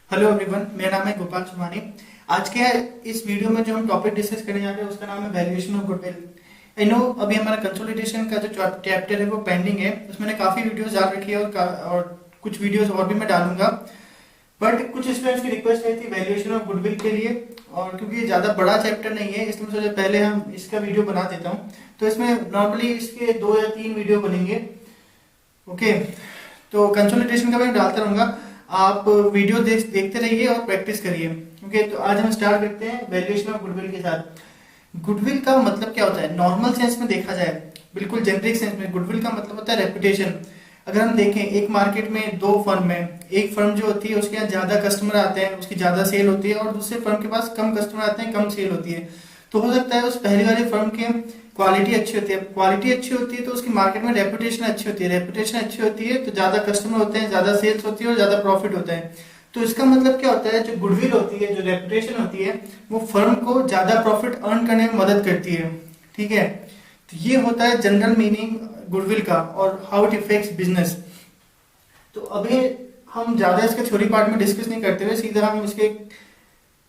Hello everyone, मेरा नाम है गोपाल सुमानी। आज के इस वीडियो में जो हम टॉपिक डिस्कस करने जा रहे हैं उसका नाम है valuation of goodwill. I know अभी हमारा कंसोलिडेशन का जो चैप्टर है वो पेंडिंग है। उसमें मैंने काफ़ी वीडियोस डाल रखी है और कुछ वीडियोस और भी मैं डालूंगा। बट कुछ स्टूडेंट्स की रिक्वेस्ट आई थी वैल्यूएशन ऑफ गुडविल के लिए, और क्योंकि ये ज़्यादा बड़ा चैप्टर नहीं है इसलिए मैं सोचा पहले हम इसका वीडियो बना देता हूँ। तो इसमें नॉर्मली इसके 2 या 3 वीडियो बनेंगे। ओके, तो कंसोलिडेशन का मैं डालता रहूंगा, आप वीडियो देखते रहिए और प्रैक्टिस करिए। ओके, तो आज हम स्टार्ट करते हैं वैल्यूएशन ऑफ गुडविल के साथ। गुडविल का मतलब क्या होता है नॉर्मल सेंस में देखा जाए, बिल्कुल जेनरिक सेंस में गुडविल का मतलब होता है रेपुटेशन। अगर हम देखें एक मार्केट में 2 फर्म है, एक फर्म जो होती है उसके यहाँ ज्यादा कस्टमर आते हैं, उसकी ज्यादा सेल होती है, और दूसरे फर्म के पास कम कस्टमर आते हैं, कम सेल होती है। तो हो सकता है उस पहली वाली फर्म के क्वालिटी अच्छी होती है, क्वालिटी अच्छी होती है तो उसकी मार्केट में रेपुटेशन अच्छी होती है, रेपुटेशन अच्छी होती है तो ज्यादा कस्टमर होते हैं, ज्यादा सेल्स होती है और ज्यादा प्रॉफिट होता है। तो इसका मतलब क्या होता है, जो गुडविल होती है, जो रेपुटेशन होती है, वो फर्म को ज्यादा प्रॉफिट अर्न करने में मदद करती है। ठीक है, तो ये होता है जनरल मीनिंग गुडविल का और हाउ इट इफेक्ट्स बिजनेस। तो अभी हम ज्यादा इसके थ्योरी पार्ट में डिस्कस नहीं करते हुए सीधा हम इसके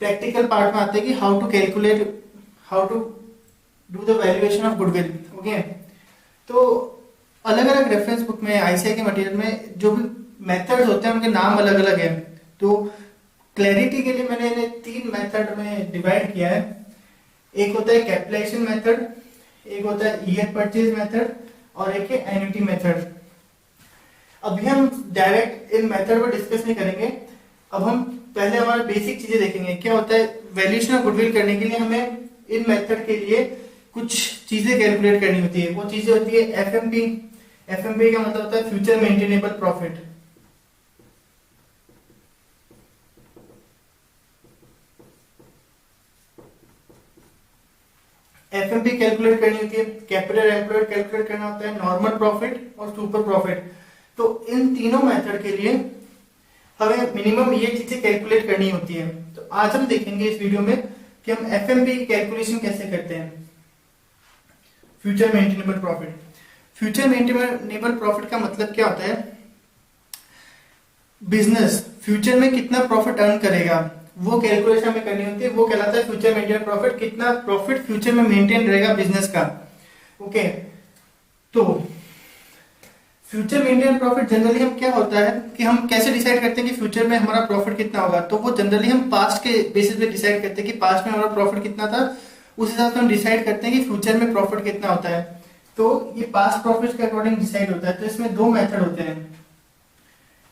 प्रैक्टिकल पार्ट में आते हैं कि how to calculate, how to do the valuation of goodwill. Okay, तो अलग अलग रेफरेंस बुक में, आईसीआई के मटेरियल में जो भी मेथड्स होते हैं उनके नाम अलग अलग है। तो क्लैरिटी के लिए मैंने इन्हें 3 मेथड में डिवाइड किया है। एक होता है कैपिटलाइजेशन मेथड, एक होता है ईयर परचेज मेथड, और एक है एन्युटी मेथड। अभी हम डायरेक्ट इन मेथड पर डिस्कस नहीं करेंगे। अब हम पहले हमारे बेसिक चीजें देखेंगे। क्या होता है वैल्यूएशन ऑफ गुडविल करने के लिए हमें इन मेथड के लिए कुछ चीजें कैलकुलेट करनी होती है। वो चीजें होती है एफएमपी। एफएमपी का मतलब होता है future maintainable profit. FMP calculate करनी होती है, कैपिटल एम्प्लॉयड कैलकुलेट करना होता है, नॉर्मल प्रॉफिट और सुपर प्रॉफिट। तो इन तीनों मेथड के लिए हमें मिनिमम ये चीजें कैलकुलेट करनी होती है। तो आज हम देखेंगे इस वीडियो में कि हम एफएमपी की कैलकुलेशन कैसे करते हैं। Future maintainable profit. Future maintainable profit का मतलब क्या होता है, बिजनेस फ्यूचर में कितना प्रॉफिट अर्न करेगा वो कैलकुलेशन हमें करनी होती है। वो कहलाता है फ्यूचर मेंटेनेबल प्रॉफिट। कितना प्रॉफिट फ्यूचर में मेंटेन रहेगा बिजनेस का। ओके, तो फ्यूचर मेंटेनेबल प्रॉफिट जनरली हम क्या होता है कि हम कैसे डिसाइड करते हैं कि फ्यूचर में हमारा प्रॉफिट कितना होगा। तो वो जनरली हम पास्ट के बेसिस पे डिसाइड करते हैं कि पास्ट में हमारा प्रॉफिट कितना था, उस हिसाब से हम डिसाइड करते हैं कि फ्यूचर में प्रॉफिट कितना होता है। तो ये पास्ट प्रॉफिट के अकॉर्डिंग डिसाइड होता है। तो इसमें 2 मेथड होते हैं।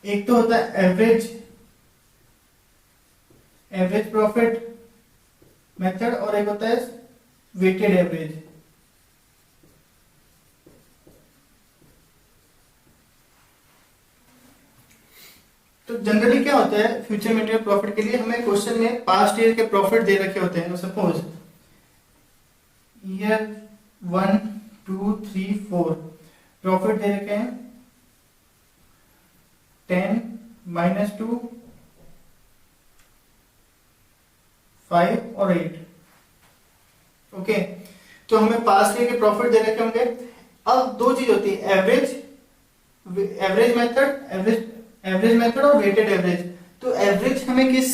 एक तो होता है एवरेज प्रॉफिट मेथड, और एक होता है वेटेड एवरेज। तो जनरली क्या होता है फ्यूचर मेंटेनेबल प्रॉफिट के लिए हमें क्वेश्चन में पास्ट ईयर के प्रॉफिट दे रखे होते हैं। सपोज ईयर 1 2 3 4 प्रॉफिट दे रखे हैं 10 -2 5 और 8। ओके, तो हमें पास्ट ईयर के प्रॉफिट दे रखे होंगे। अब 2 चीज होती है, एवरेज मेथड और वेटेड एवरेज। तो एवरेज हमें किस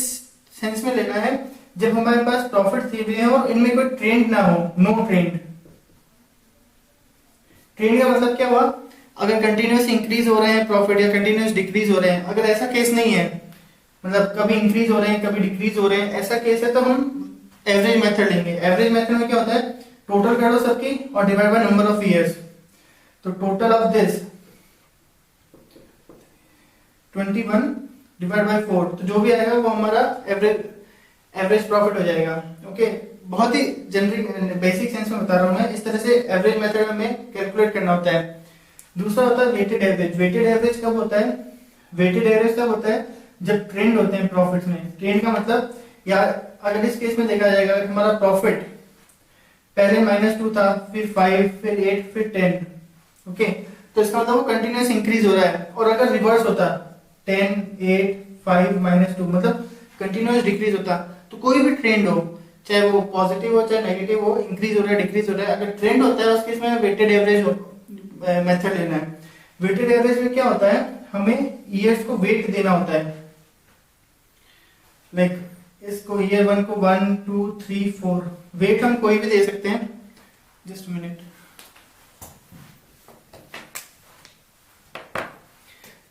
सेंस में लेना है, जब हमारे पास प्रॉफिट दिए हुए हैं और इनमें कोई ट्रेंड ना हो, नो ट्रेंड। ट्रेंड का मतलब क्या हुआ, अगर कंटिन्यूस इंक्रीज हो रहे हैं प्रॉफिट या कंटिन्यूस डिक्रीज हो रहे हैं। अगर ऐसा केस नहीं है, मतलब कभी इंक्रीज हो रहे हैं कभी डिक्रीज हो रहे हैं, ऐसा केस है तो हम एवरेज मेथड लेंगे। एवरेज मेथड में क्या होता है, टोटल कर दो सबकी और divide by number of years. तो total of this 21 divide by 4, तो जो भी आएगा वो हमारा एवरेज प्रॉफिट हो जाएगा। ओके, बहुत ही जनरल बेसिक सेंस में बता रहा हूं मैं। इस तरह से एवरेज मेथड में कैलकुलेट करना होता है। दूसरा होता है वेटेड एवरेज। वेटेड एवरेज कब होता है, वेटेड एवरेज तब होता है जब ट्रेंड होते हैं प्रॉफिट में। ट्रेंड का मतलब यार अगर इस केस में देखा जाएगा कि हमारा प्रॉफिट पहले -2 था, फिर 5, फिर 8, फिर 10। ओके, तो इसका मतलब वो कंटिन्यूस इंक्रीज हो रहा है। और अगर रिवर्स होता 10 8 5 -2 मतलब कंटिन्यूस डिक्रीज होता, तो कोई भी ट्रेंड हो, चाहे वो पॉजिटिव हो चाहे नेगेटिव हो, इंक्रीज हो रहा है डिक्रीज हो रहा है, अगर ट्रेंड होता है उस केस में वेटेड एवरेज मेथड लेना है। वेटेड एवरेज में क्या होता है, हमें ईयर्स को वेट देना होता है। लाइक इसको ईयर 1 को 1 2 3 4 वेट हम कोई भी दे सकते हैं। जस्ट मिनट,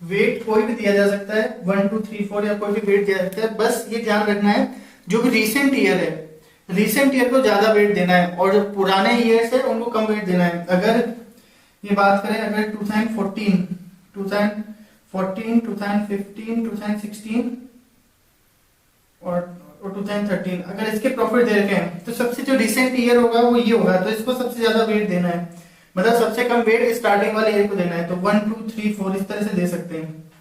वेट कोई भी दिया जा सकता है, 1 2 3 4 या कोई भी वेट दिया जा सकता है। बस ये ध्यान रखना है जो भी रीसेंट ईयर है, रीसेंट ईयर को ज्यादा वेट देना है और जो पुराने ईयर्स है उनको कम वेट देना है। अगर ये बात करें, अगर 2014 2015 2016 और 2013 अगर इसके प्रॉफिट दे रखे हैं तो सबसे जो रिसेंट ईयर होगा वो ये होगा, तो इसको सबसे ज्यादा वेट देना है, मतलब सबसे कम वेट स्टार्टिंग वाले ईयर को देना है। तो 1 2 3 4 इस तरह से दे सकते हैं।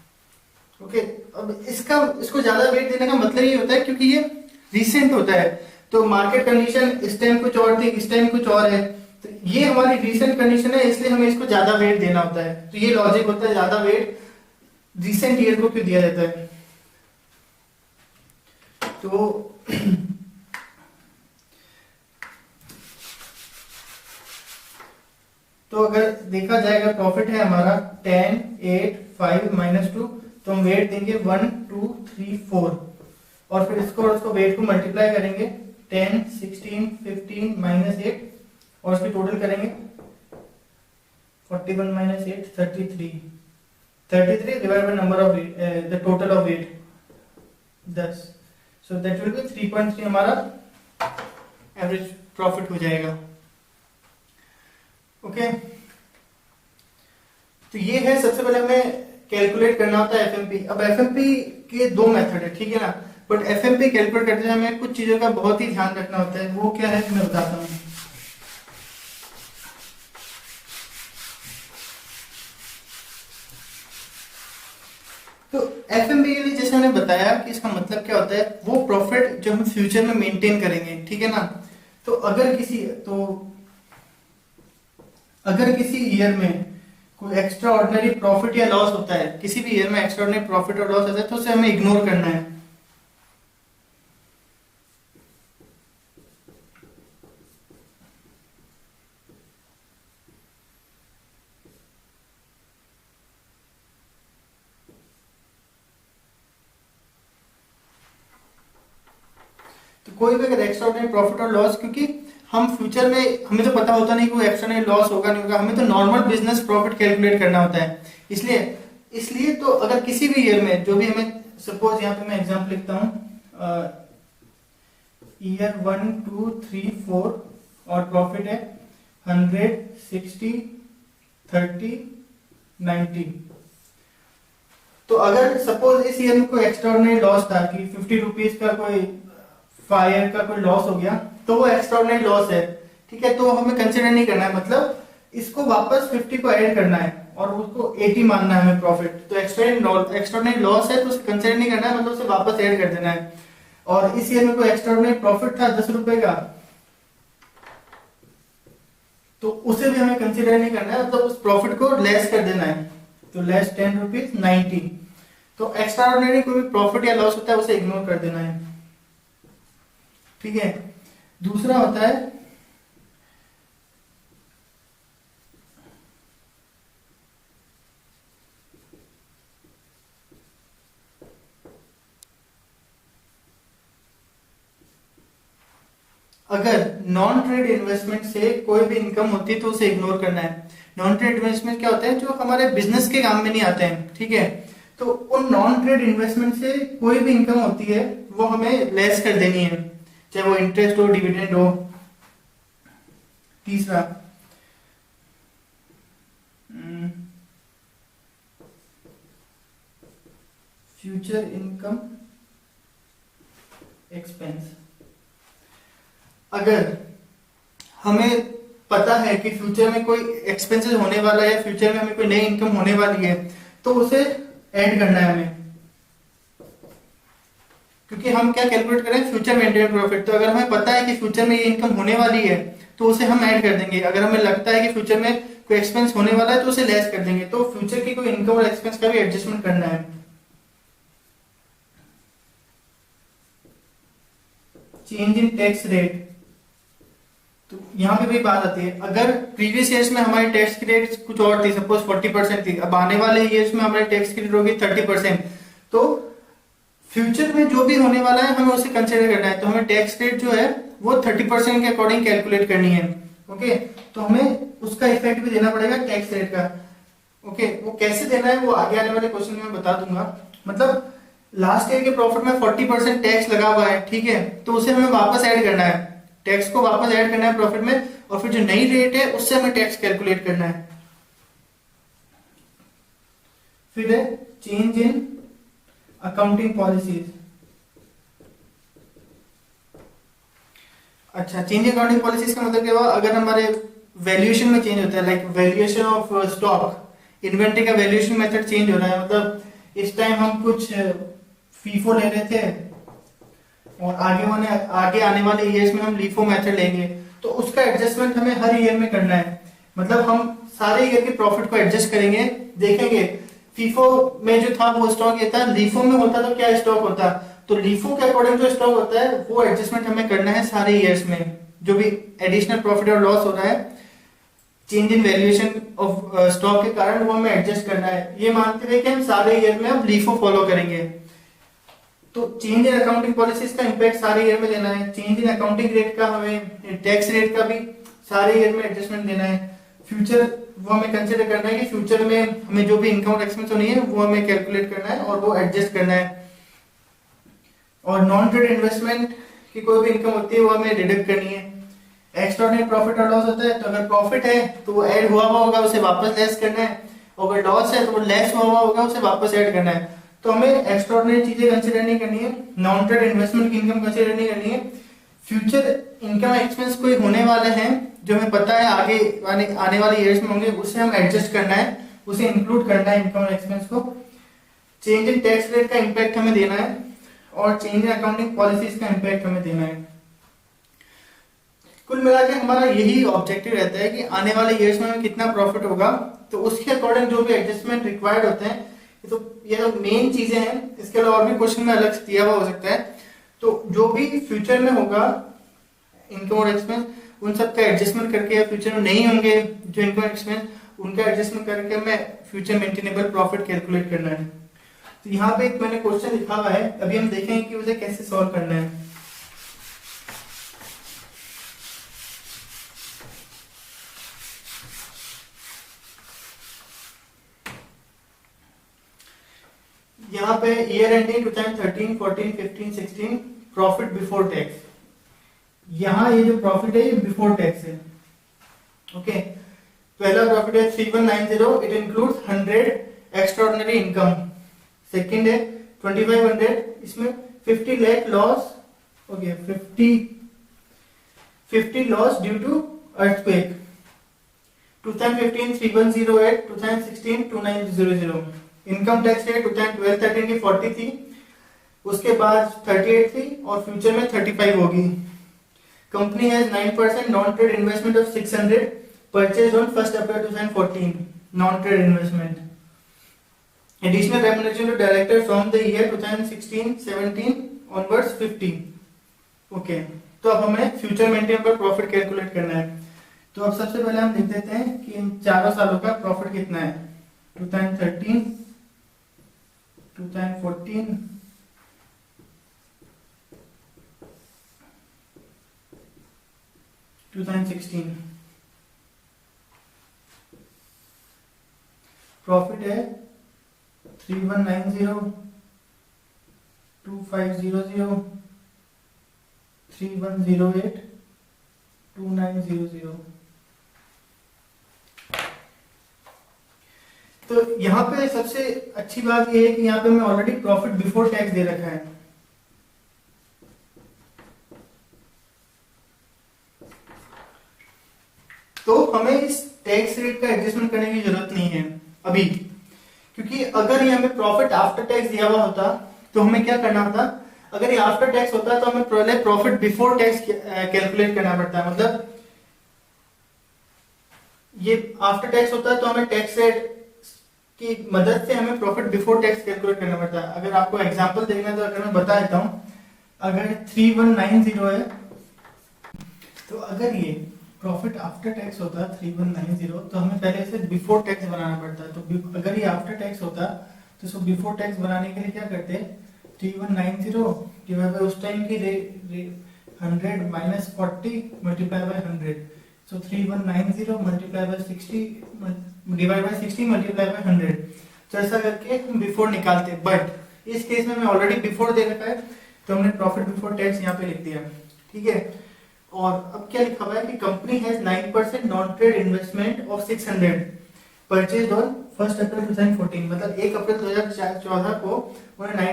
ओके, अब इसको ज्यादा वेट देने का मतलब ये होता है क्योंकि ये रिसेंट होता है, तो मार्केट कंडीशन इस टाइम कुछ और थी, इस टाइम कुछ और है, तो ये हमारी रिसेंट कंडीशन है, इसलिए हमें इसको ज्यादा वेट देना होता है। तो ये लॉजिक होता है, ज्यादा वेट रिसेंट ईयर को क्यों दिया जाता है। तो तो अगर देखा जाएगा प्रॉफिट है हमारा 10 8 5 -2, तो हम वेट देंगे 1 2 3 4 और फिर इसको और इसको वेट को मल्टीप्लाई करेंगे 10 16 15 -8 और इसकी टोटल करेंगे 41 -8 33 divide by number of weight, the total of weight 10, so that will be 3.3 हमारा एवरेज प्रॉफिट हो जाएगा। ओके, तो ये है, सबसे पहले हमें कैलकुलेट करना होता है एफएमपी। अब एफएमपी के दो मेथड है, ठीक है ना, बट एफएमपी कैलकुलेट करते समय हमें कुछ चीजों का बहुत ही ध्यान रखना होता है। वो क्या है मैं बताता हूँ। तो एफएमपी के लिए जैसे मैंने बताया कि इसका मतलब क्या होता है, वो प्रॉफिट जो हम फ्यूचर में मेंटेन करेंगे, ठीक है ना। तो अगर किसी ईयर में कोई एक्स्ट्रा ऑर्डिनरी प्रॉफिट या लॉस होता है, किसी भी ईयर में एक्स्ट्रा ऑर्डिनरी प्रॉफिट और लॉस होता है, तो उसे हमें इग्नोर करना है। तो कोई भी अगर एक्स्ट्रा ऑर्डिनरी प्रॉफिट और लॉस, क्योंकि हम फ्यूचर में हमें तो पता होता नहीं कोई एक्स्ट्रा लॉस होगा नहीं होगा, हमें तो नॉर्मल बिजनेस प्रॉफिट कैलकुलेट करना होता है। इसलिए तो अगर किसी भी ईयर में जो भी हमें, सपोज यहाँ पे मैं एग्जांपल लिखता हूँ, ईयर 1 2 3 4 और प्रॉफिट है 100 60 30 90। तो अगर सपोज इस ईयर में कोई एक्स्ट्राऑर्डिनरी लॉस था कि 50 रुपीज का कोई फायर का कोई लॉस हो गया, तो वो एक्स्ट्राऑर्डिनरी लॉस है, ठीक है, तो हमें कंसीडर नहीं करना है, मतलब इसको वापस 50 को ऐड करना है और उसको 80 मानना है हमें प्रॉफिट। तो एक्स्ट्राऑर्डिनरी लॉस है तो उसे कंसीडर नहीं करना है, मतलब उसे वापस ऐड कर देना है। और इस ईयर में कोई एक्स्ट्राऑर्डिनरी प्रॉफिट था 10 रुपए का, तो उसे भी हमें कंसीडर नहीं करना है, मतलब उस प्रॉफिट को लेस कर देना है। तो लेस 10 रुपीज 90। तो एक्स्ट्राऑर्डिनरी कोई भी प्रॉफिट या लॉस होता है उसे इग्नोर कर देना है, ठीक है। दूसरा होता है अगर नॉन ट्रेड इन्वेस्टमेंट से कोई भी इनकम होती है तो उसे इग्नोर करना है। नॉन ट्रेड इन्वेस्टमेंट क्या होता है, जो हमारे बिजनेस के काम में नहीं आते हैं, ठीक है। तो उन नॉन ट्रेड इन्वेस्टमेंट से कोई भी इनकम होती है वो हमें लेस कर देनी है, चाहे वो इंटरेस्ट हो, डिविडेंड हो। तीसरा फ्यूचर इनकम एक्सपेंस। अगर हमें पता है कि फ्यूचर में कोई एक्सपेंसेस होने वाला है, फ्यूचर में हमें कोई नई इनकम होने वाली है, तो उसे ऐड करना है हमें, क्योंकि हम क्या कैलकुलेट करें, फ्यूचर मेंटेन प्रॉफिट। तो अगर हमें पता है कि फ्यूचर में ये इनकम होने वाली है तो उसे हम ऐड कर देंगे। अगर हमें लगता है कि फ्यूचर में कोई एक्सपेंस होने वाला है तो उसे लेस कर देंगे। तो फ्यूचर की कोई इनकम और एक्सपेंस का भी एडजस्टमेंट करना है। चेंज इन टैक्स रेट, तो यहाँ पे भी बात आती है, अगर प्रीवियस ईयर्स में हमारी टैक्स की रेट कुछ और थी, सपोज 40% थी, अब आने वाले ईयर्स में हमारी टैक्स की रेट होगी 30%, तो फ्यूचर में जो भी होने वाला है हमें उसे कंसिडर करना है, तो हमें टैक्स रेट जो है वो 30% के अकॉर्डिंग कैलकुलेट करनी है। ओके, तो हमें उसका इफेक्ट भी देना पड़ेगा टैक्स रेट का। ओके, वो कैसे देना है वो आगे आने वाले क्वेश्चन में बता दूंगा। मतलब लास्ट ईयर के प्रॉफिट में 40% टैक्स लगा हुआ है, ठीक है, तो उसे हमें वापस ऐड करना है, टैक्स को वापस ऐड करना है प्रॉफिट में, और फिर जो नई रेट है उससे हमें टैक्स कैलकुलेट करना है। फिर है चेंज इन अकाउंटिंग पॉलिसीज। अच्छा, चेंज इन अकाउंटिंग पॉलिसीज का मतलब क्या हुआ, अगर हमारे वैल्यूएशन में चेंज होता है, like valuation of stock, inventory का वैल्यूएशन मेथड चेंज हो रहा है, मतलब इस टाइम हम कुछ फीफो ले रहे थे और आगे आने वाले ईयर्स में हम लीफो मेथड लेंगे, तो उसका एडजस्टमेंट हमें हर ईयर में करना है। मतलब हम सारे ईयर के प्रॉफिट को एडजस्ट करेंगे, देखेंगे फीफो में जो था वो स्टॉक ये था, लीफो में होता तो क्या स्टॉक होता, तो लीफो के अकॉर्डिंग जो स्टॉक होता है वो एडजस्टमेंट हमें करना है सारे ईयर्स में। जो भी एडिशनल प्रॉफिट और लॉस हो रहा है change in valuation of stock के कारण, वो हमें एडजस्ट करना है, ये मानते हुए कि हम सारे ईयर में अब लीफो फॉलो करेंगे। तो चेंज इन अकाउंटिंग पॉलिसीज का इंपैक्ट सारे ईयर में देना है, चेंज इन अकाउंटिंग रेट का, हमें टैक्स रेट का भी सारे ईयर में एडजस्टमेंट देना है। फ्यूचर वो हमें कंसीडर करना है कि फ्यूचर में हमें जो भी इनकम एक्सपेंस होनी है वो हमें कैलकुलेट करना है और वो एडजस्ट करना है। और नॉन ट्रेड इन्वेस्टमेंट की कोई भी इनकम होती है वो हमें डिडक्ट करनी है। एक्स्ट्राऑर्डिनरी प्रॉफिट और लॉस होता है, तो अगर प्रॉफिट है तो वो ऐड हुआ होगा उसे वापस लेस करना है, और अगर लॉस है तो वो लेस हुआ होगा उसे वापस ऐड करना है। तो हमें एक्स्ट्राऑर्डिनरी चीजें कंसीडर नहीं करनी है, नॉन ट्रेड इन्वेस्टमेंट की इनकम कंसीडर नहीं करनी है। फ्यूचर इनकम एक्सपेंस कोई होने वाले हैं जो हमें पता है आगे आने वाले ईयर्स में होंगे, उसे हम एडजस्ट करना है, उसे इंक्लूड करना है इनकम एक्सपेंस को। चेंज इन टैक्स रेट का इंपैक्ट हमें देना है, और चेंज इन अकाउंटिंग पॉलिसीज का इंपैक्ट हमें देना है। कुल मिला के हमारा यही ऑब्जेक्टिव रहता है कि आने वाले ईयर्स में हमें कितना प्रॉफिट होगा, तो उसके अकॉर्डिंग जो भी एडजस्टमेंट रिक्वायर्ड होते हैं, तो ये मेन चीजें हैं। इसके अलावा और भी क्वेश्चन में अलग से दिया हुआ हो सकता है। तो जो भी फ्यूचर में होगा इनकम और एक्सपेंस, उन सब का एडजस्टमेंट करके, या फ्यूचर में नहीं होंगे जो इनकम एक्सपेंस, उनका एडजस्टमेंट करके हमें फ्यूचर मेंटेनेबल प्रॉफिट कैलकुलेट करना है। तो यहाँ पे एक मैंने क्वेश्चन लिखा हुआ है, अभी हम देखेंगे कि उसे कैसे सॉल्व करना है। यहाँ पे year ending 2013, 14, 15, 16 profit before tax. यहाँ ये जो प्रॉफिट है ये बिफोर टैक्स है। ओके, पहला प्रॉफिट है 3190, it includes 100 extraordinary income. Second है 2500, इसमें 50 lakh loss, okay 50 loss due to earthquake. 2015 3108, 2016 2900। Income tax rate 2012-13 की 40 थी, उसके बाद 38 थी, और फ्यूचर में 35 होगी। Company has 9% non trade investment of 600 purchase on 1 April 2014, non trade investment. Additional remuneration to director from the year 2016-17 onwards 50। Okay, तो अब हमें फ्यूचर मेंटेनेबल प्रॉफिट कैलकुलेट करना है। तो अब सबसे पहले हम लिख देते हैं कि इन चारों सालों का प्रॉफिट कितना है। 2013, 2014, 2016 प्रॉफिट है 3190, 2500, 3108, 2900। तो यहाँ पे सबसे अच्छी बात यह है कि यहाँ पे हमें ऑलरेडी प्रॉफिट बिफोर टैक्स दे रखा है। तो हमें इस टैक्स रेट का एडजस्टमेंट करने की जरूरत नहीं है अभी, क्योंकि अगर ये हमें प्रॉफिट आफ्टर टैक्स दिया हुआ होता तो हमें क्या करना होता, अगर ये आफ्टर टैक्स होता तो हमें पहले प्रॉफिट बिफोर टैक्स कैलकुलेट करना पड़ता है। मतलब ये आफ्टर टैक्स होता है तो हमें टैक्स रेट की मदद से हमें प्रॉफिट बिफोर टैक्स कैलकुलेट करना पड़ता है। अगर आपको एग्जांपल देखना है तो अगर मैं बता देता हूं, अगर 3190 है तो अगर ये प्रॉफिट आफ्टर टैक्स होता 3190 तो हमें पहले इसे बिफोर टैक्स बनाना पड़ता। तो अगर ये आफ्टर टैक्स होता तो इसको बिफोर टैक्स बनाने के लिए क्या करते, 3190 डिवाइड बाय उस टाइम की 100 minus 40 multiply by 100, so 3190 multiply by 60 divide by 60 multiply by 100। तो ऐसा करके हम बिफोर निकालते हैं, बट इस केस में मैं ऑलरेडी बिफोर दे रखा है तो हमने प्रॉफिट बिफोर टैक्स यहाँ पे लिख दिया, ठीक है। और अब क्या लिखा हुआ है कि company has 9% non trade investment of 600 purchase on 1 April 2014, मतलब 1 अप्रैल 2014 को उन्होंने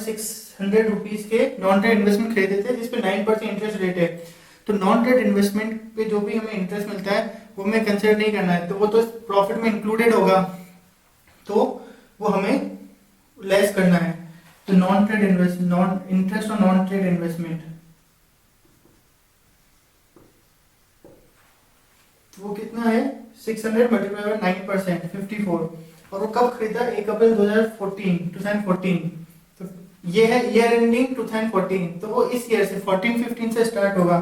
600 रुपीज के नॉन ट्रेड इन्वेस्टमेंट खरीदे थे जिसपे 9% इंटरेस्ट रेट है। तो नॉन ट्रेड इन्वेस्टमेंट पे जो भी हमें इंटरेस्ट मिलता है वो हमें कंसिडर नहीं करना है, तो वो तो प्रॉफिट में इंक्लूडेड होगा, तो वो हमें लेस करना है। तो non trade investment, non interest और नॉन ट्रेड इन्वेस्टमेंट, वो कितना है 600 मल्टीप्लाई बाय 9% 54, और वो कब खरीदा 1 अप्रैल 2014। तो ये है ईयर एंडिंग 2014, तो वो इस ईयर से 14-15 से स्टार्ट होगा,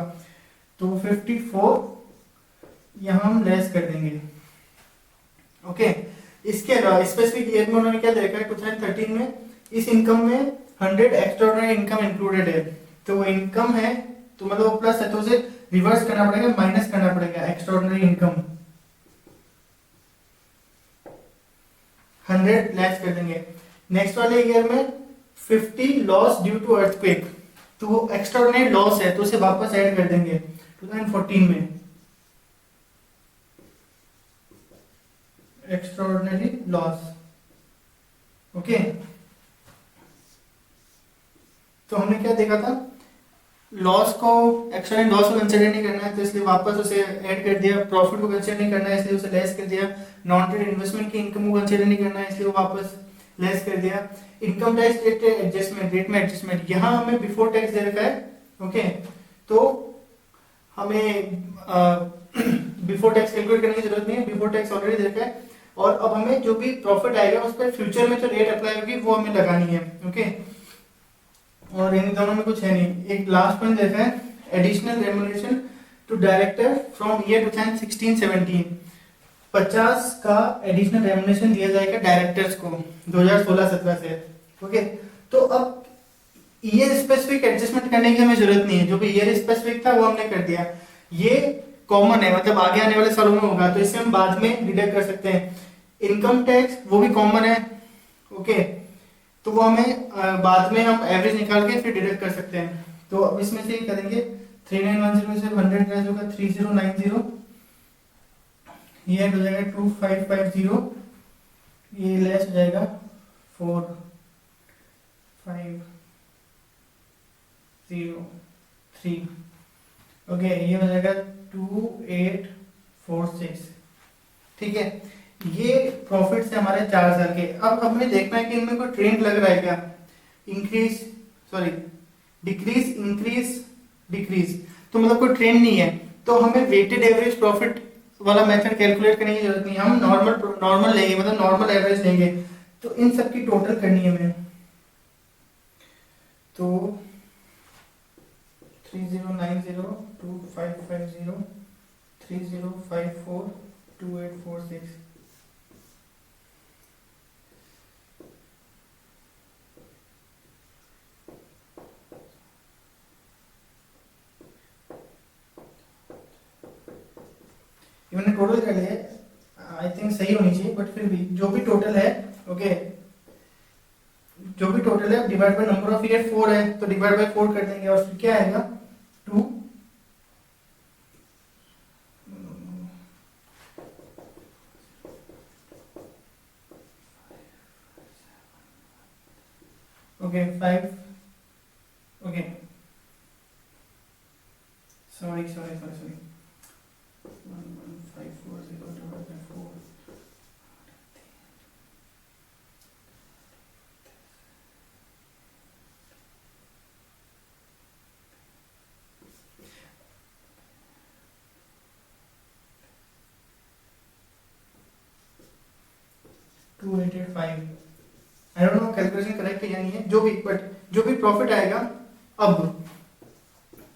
तो 54 यहां हम लेस कर देंगे, ओके। इसके अलावा स्पेसिफिक ईयर में उन्होंने क्या देखा है 2013 में इस इनकम में 100 एक्स्ट्राऑर्डिनरी इनकम इंक्लूडेड है, तो वो इनकम है तो मतलब वो प्लस है तो उसे रिवर्स करना पड़ेगा, माइनस करना पड़ेगा एक्स्ट्राऑर्डिनरी इनकम 100 लेस कर देंगे। नेक्स्ट वाले ईयर में 50 लॉस ड्यू टू अर्थक्वेक, तो वो एक्स्ट्राऑर्डिनरी लॉस है तो उसे वापस ऐड कर देंगे 2014 में, एक्स्ट्राऑर्डिनरी लॉस, ओके। तो हमने क्या देखा था, लॉस को एक्स्ट्राऑर्डिनरी लॉस को कंसीडर नहीं करना है तो इसलिए वापस उसे ऐड कर दिया, प्रॉफिट को कंसीडर नहीं करना है इसलिए उसे लेस कर दिया, नॉन ट्रेड इन्वेस्टमेंट की इनकम को कंसीडर नहीं करना है इसलिए वो वापस लेस कर दिया। Income tax rate adjustment, rate में एडजस्टमेंट, यहाँ हमें बिफोर टैक्स दे रखा है, ओके। तो हमें बिफोर टैक्स कैलकुलेट करने की जरूरत नहीं है, बिफोर टैक्स ऑलरेडी दे रखा है। और अब हमें जो भी प्रॉफिट आएगा उस पर फ्यूचर में जो रेट अप्लाई होगी वो हमें लगानी है, ओके। और इन दोनों में कुछ है नहीं। एक लास्ट पॉइंट देखा है, additional remuneration to director from year 2016-17, 50 का एडिशनल रेम्युनरेशन दिया जाएगा डायरेक्टर्स को 2016-17 से, ओके। तो अब ईयर स्पेसिफिक एडजस्टमेंट करने की हमें जरूरत नहीं है, जो भी ईयर स्पेसिफिक था वो हमने कर दिया, ये कॉमन है, मतलब आगे आने वाले सालों में होगा तो इससे हम बाद में डिडक्ट कर सकते हैं। इनकम टैक्स वो भी कॉमन है, ओके, तो वो हमें बाद में हम एवरेज निकाल के फिर डिडक्ट कर सकते हैं। तो अब इसमें से करेंगे 3910 से 100 लेस होगा 3090, ये हो जाएगा 2550, ये लेस हो जाएगा 4503, ओके, ये हो जाएगा 2846, ठीक है। ये प्रॉफिट से हमारे 4 साल के। अब हमें देखना है कि इनमें कोई ट्रेंड लग रहा है क्या, increase sorry decrease increase decrease, तो मतलब कोई ट्रेंड नहीं है, तो हमें वेटेड एवरेज प्रॉफिट वाला मेथड कैलकुलेट करने की जरूरत नहीं है, हम नॉर्मल लेंगे, मतलब नॉर्मल एवरेज लेंगे। तो इन सब की टोटल करनी है हमें, तो 3090 2550 3054 2846, मैंने टोटल कर लिया, आई थिंक सही होनी चाहिए, बट फिर भी जो भी टोटल है, ओके, जो भी टोटल है divide by number of year 4 है तो डिवाइड बाय 4 कर देंगे और फिर क्या आएगा 2, okay 5, okay sorry 1540 divided by 4, I don't know calculation correct है या नहीं है, जो भी, बट जो भी प्रॉफिट आएगा, अब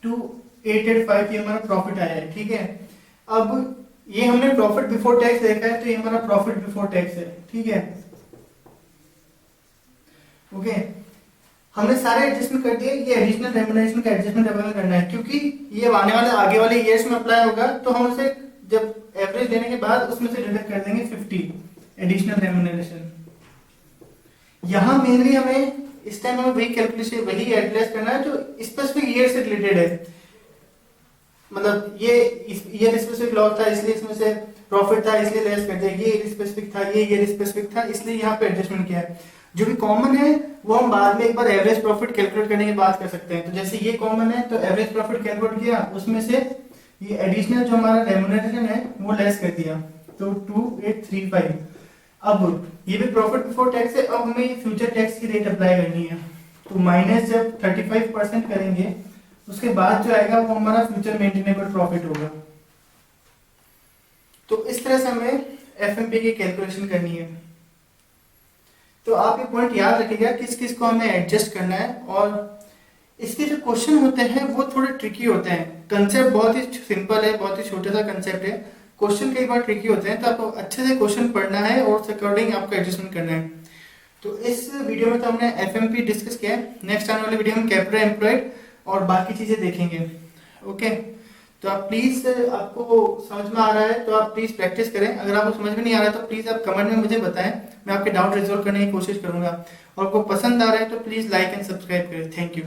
2885 ये हमारा प्रॉफिट आया है, ठीक है। अब ये हमने प्रॉफिट बिफोर टैक्स देखा है तो ये हमारा प्रॉफिट बिफोर टैक्स है, ठीक है, ओके। हमने सारे एडजस्टमेंट कर दिए, ये एडिशनल रेम्युनरेशन का एडजस्टमेंट अवेलेबल करना है क्योंकि ये आने वाले आगे वाले ईयर्स में अप्लाई होगा, तो हम उसे जब एवरेज लेने के बाद उसमें से डिडक्ट कर देंगे 50 एडिशनल रेम्युनरेशन। यहाँ मेनली हमें इस टाइम हमें वही कैलकुलेशन वही एडजस्ट करना है जो स्पेसिफिक ईयर से रिलेटेड है। मतलब ये स्पेसिफिक लॉस था इसलिए इसमें से प्रॉफिट था इसलिए लेस कर दिया, ये स्पेसिफिक था ये स्पेसिफिक था इसलिए यहाँ पे एडजस्टमेंट किया है। जो भी कॉमन है वो हम बाद में एक बार एवरेज प्रॉफिट कैलकुलेट करने के बाद कर सकते हैं। तो जैसे ये कॉमन है तो एवरेज प्रॉफिट कैलकुलेट किया, उसमें से ये एडिशनल जो हमारा रेम्युनरेशन है वो लेस कर दिया, तो 2835। अब ये भी प्रॉफिट बिफोर टैक्स है, अब हमें फ्यूचर टैक्स की रेट अप्लाई करनी है। तो माइनस जब 35% करेंगे उसके बाद जो आएगा वो हमारा फ्यूचर मेंटेनेबल प्रॉफिट होगा। तो इस तरह से हमें एफएमपी की कैलकुलेशन करनी है। तो आप ये पॉइंट याद रखिएगा किस किस को हमें एडजस्ट करना है। और इसके जो क्वेश्चन होते हैं वो थोड़े ट्रिकी होते हैं। कंसेप्ट बहुत ही सिंपल है, बहुत ही छोटा सा कंसेप्ट है, क्वेश्चन कई बार ट्रिकी होते हैं, तो आपको अच्छे से क्वेश्चन पढ़ना है और उस अकॉर्डिंग आपको एडजस्टमेंट करना है। तो इस वीडियो में तो हमने एफएमपी डिस्कस किया है, नेक्स्ट आने वाले वीडियो में कैपिटल एम्प्लॉयड और बाकी चीजें देखेंगे। ओके, तो आप प्लीज, आपको समझ में आ रहा है तो आप प्लीज प्रैक्टिस करें। अगर आपको समझ में नहीं आ रहा है तो प्लीज आप कमेंट में मुझे बताएं, मैं आपके डाउट रिजॉल्व करने की कोशिश करूंगा। और आपको पसंद आ रहा है तो प्लीज लाइक एंड सब्सक्राइब करें। Thank you.